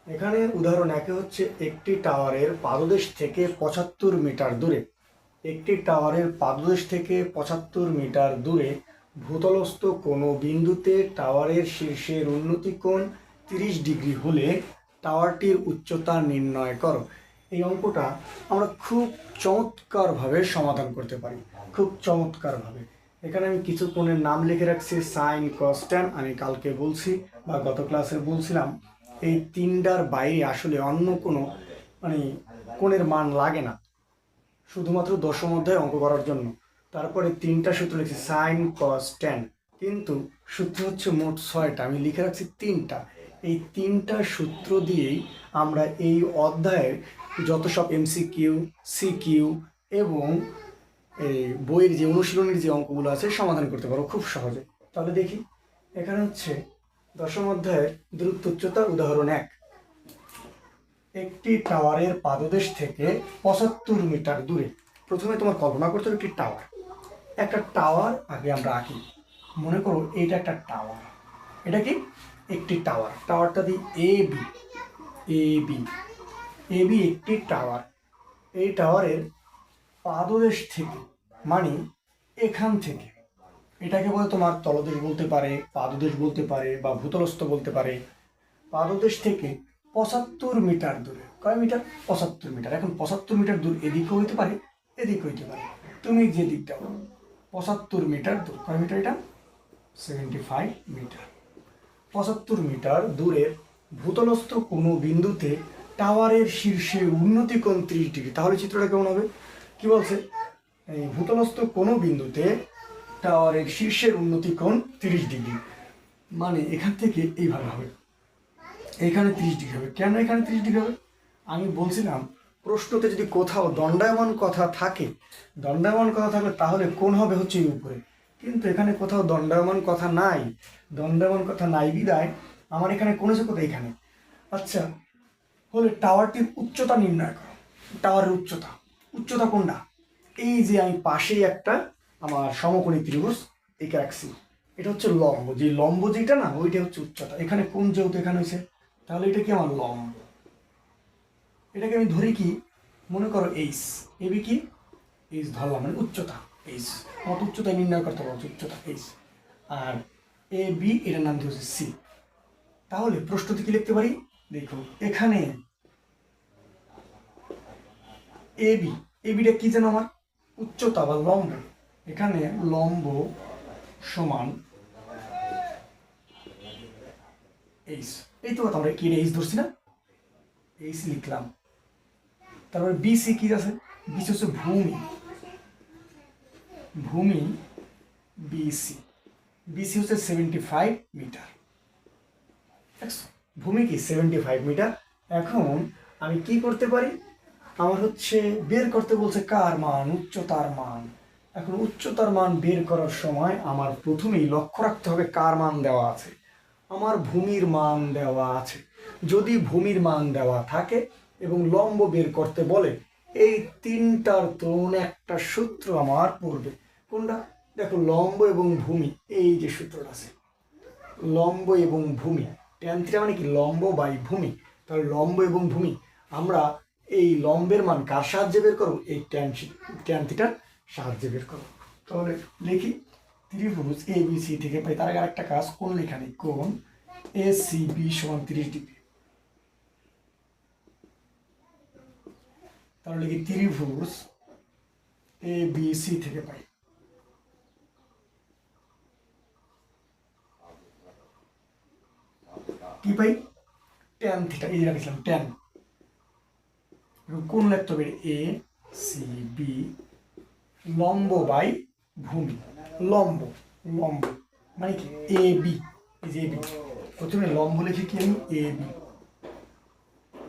এখানে উদাহরণ একে হচ্ছে একটি টাওয়ারের পাদদেশ থেকে ৭৫ মিটার দূরে। একটি টাওয়ারের পাদদেশ থেকে ৭৫ মিটার দূরে ভূতলস্থ কোনো বিন্দুতে টাওয়ারের শীর্ষের উন্নতি কোণ ৩০ ডিগ্রি হলে টাওয়ারটির উচ্চতা নির্ণয় করো। এই অঙ্কটা আমরা খুব চমৎকারভাবে সমাধান করতে পারি, খুব চমৎকারভাবে। এখানে আমি কিছু কোণের নাম লিখে রাখছি, সাইন, কস, ট্যান। আমি কালকে বলছি বা গত ক্লাসে বলছিলাম এই তিনটার বাইরে আসলে অন্য কোনো কোণের মান লাগে না, শুধুমাত্র দশম অধ্যায় অঙ্ক করার জন্য। তারপরে তিনটা সূত্র লিখছি, সাইন, কস, ট্যান। কিন্তু সূত্র হচ্ছে মোট 6টা, আমি লিখে রাখছি 3টা। এই 3টা সূত্র দিয়েই আমরা এই অধ্যায়ের যত সব MCQ, CQ এবং এই বইয়ের যে অনুশীলনের যে অঙ্কগুলো আছে সমাধান করতে পারো খুব সহজে। তাহলে দেখি, এখানে হচ্ছে দশম অধ্যায়ের দূরত্ব উচ্চতা উদাহরণ 1। একটি টাওয়ারের পাদদেশ থেকে ৭৫ মিটার দূরে। প্রথমে তোমার কল্পনা করতে হবে একটি টাওয়ার। একটা টাওয়ার আগে আমরা আঁকি। মনে করো এটা একটা টাওয়ার। এটা কি? একটি টাওয়ার। টাওয়ারটা দিই AB। AB AB একটি টাওয়ার। এই টাওয়ারের পাদদেশ থেকে মানে এখান থেকে, এটাকে বলে তোমার তলদেশ বলতে পারে, পাদদেশ বলতে পারে, বা ভূতলস্থ বলতে পারে। পাদদেশ থেকে ৭৫ মিটার দূরে। কয় মিটার? ৭৫ মিটার। এখন ৭৫ মিটার দূর এদিকেও হইতে পারে, এদিকে হইতে পারে। তুমি যে দিকটা বলো, ৭৫ মিটার দূর। কয় মিটার এটা? 75 মিটার। ৭৫ মিটার দূরের ভূতলস্থ কোনো বিন্দুতে টাওয়ারের শীর্ষে উন্নতি কোণ ৩০ ডিগ্রি। তাহলে চিত্রটা কেমন হবে? কি বলছে? এই ভূতলস্থ কোনো বিন্দুতে টাওয়ারের শীর্ষের উন্নতি কোণ ৩০ ডিগ্রি। মানে এখান থেকে এইভাবে হবে, এখানে ৩০ ডিগ্রি হবে। কেন এখানে ৩০ ডিগ্রি হবে? আমি বলছিলাম প্রশ্নতে যদি কোথাও দণ্ডায়মান কথা থাকে, দণ্ডায়মান কথা থাকলে তাহলে কোণ হবে হচ্ছে এই উপরে। কিন্তু এখানে কোথাও দণ্ডায়মান কথা নাই। দণ্ডায়মান কথা নাই বিদায় আমার এখানে কোণ আছে কোথায়? এখানে। আচ্ছা, হলে টাওয়ারটির উচ্চতা নির্ণয় করো। টাওয়ারের উচ্চতা, উচ্চতা কোনটা? এই যে আমি পাশেই একটা আমার সমকোণী ত্রিভুজ এঁকে রাখছি, এটা হচ্ছে লম্ব। যে লম্ব যেটা না, ওইটা হচ্ছে উচ্চতা। এখানে কোণ যেহেতু এখানে হয়েছে, তাহলে এটা কি আমার লম্ব। এটাকে আমি ধরি কি, মনে করো এইচ। এবি কি? এইচ ধরলাম, মানে উচ্চতা এইচ। আমার উচ্চতা নির্ণয় করতে পারছি, উচ্চতা এইচ। আর এ বি, এটার নাম হচ্ছে সি। তাহলে প্রশ্নটি কি লিখতে পারি? দেখো এখানে এবি, এবিটা কি যেন আমার? উচ্চতা বা লম্ব। এখানে লম্ব সমান এইচ। এই তো কথা, আমরা কি এইচ ধরছি না? এইচ লিখলাম। তারপরে বিসি কি আছে? বিসি হচ্ছে ভূমি। ভূমি বিসি। বিসি হচ্ছে 75 মিটার। ভূমি কি 75 মিটার। এখন আমি কি করতে পারি? আমার হচ্ছে বের করতে বলছে কার মান? উচ্চতার মান। এখন উচ্চতার মান বের করার সময় আমার প্রথমেই লক্ষ্য রাখতে হবে কার মান দেওয়া আছে। আমার ভূমির মান দেওয়া আছে। যদি ভূমির মান দেওয়া থাকে এবং লম্ব বের করতে বলে, এই তিনটার তরুণ একটা সূত্র আমার পড়বে। কোনটা? দেখো, লম্ব এবং ভূমি, এই যে সূত্রটা আছে, লম্ব এবং ভূমি। ট্যান থিটা মানে কি? লম্ব বাই ভূমি। তাহলে লম্ব এবং ভূমি, আমরা এই লম্বের মান কার সাহায্যে বের করবো? এই ট্যান থিটার সাহায্যে বের করবো। তাহলে লিখি, ত্রিভুজ এ বি সি থেকে পাই। তার আগে আরেকটা কাজ, কোণ লেখা নেই। কোণ এ সি বি সমান 30 ডিগ্রি। তাহলে লিখি ত্রিভুজ এ বি সি থেকে পাই কি পাই? Tan theta. এই যে রাখছিলাম ট্যান। কোণ লিখতে হবে এ সি বি, লম্ব বাই ভূমি। লম্ব, লম্ব মানে কি? A B. এই যে এ বি, প্রথমে লম্ব লিখে কি আমি? A B.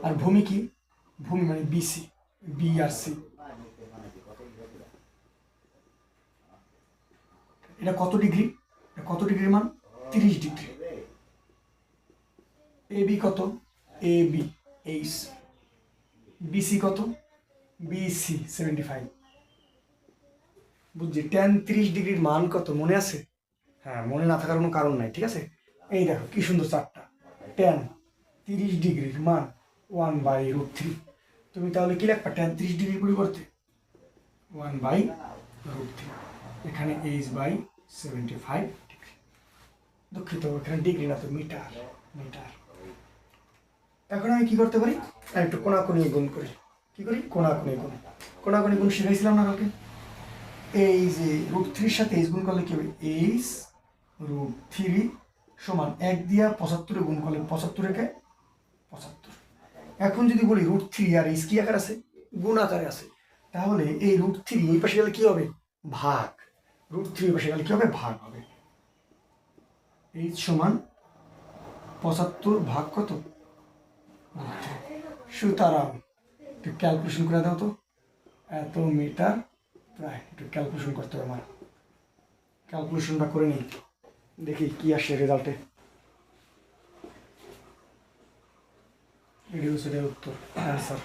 আর ভূমি কি? ভূমি মানে বিসি, বি আর সি। এটা কত ডিগ্রি? কত ডিগ্রির মান? 30 ডিগ্রি। এ বি কত? A B H. বিসি কত? বিসি 75। বুঝছি। ট্যান 30 ডিগ্রির মান কত মনে আছে? হ্যাঁ, মনে না থাকার কোনো কারণ নাই, ঠিক আছে? এই দেখো কি সুন্দর চারটা ট্যান। 30 ডিগ্রির মান 1/√3। তুমি তাহলে কি লিখবা tan 30 ডিগ্রির পরিবর্তে 1/√3। এখানে h/75 ডিগ্রি। দুঃখিত, এখানে ডিগ্রি না তো মিটার। মিটার। এখন আমি কি করতে পারি, একটু কোণাকুণি গুণ করি। কি করি? কোণাকুণি গুণ। কোণাকুণি গুণ শিখাইছিলাম না কাউকে? এই যে √3 সাথে h গুণ করলে কি হবে? h√3 সমান 1 দিয়া 75 গুণ করলে 75 একে 75। এখন যদি বলি √3 আর h কি আকার আছে? গুণ আকারে আছে। তাহলে এই √3 এই পাশে গেলে কি হবে? ভাগ। √3 এই পাশে গেলে কি হবে? ভাগ হবে। h সমান 75 ভাগ কত? সুতরাং একটু ক্যালকুলেশন করে দাও তো, এত মিটার প্রায়। একটু ক্যালকুলেশন করতে হবে আমার, ক্যালকুলেশনটা করে নিই, দেখি কি আসে রেজাল্টে। এটি হচ্ছে উত্তর, অ্যান্সার।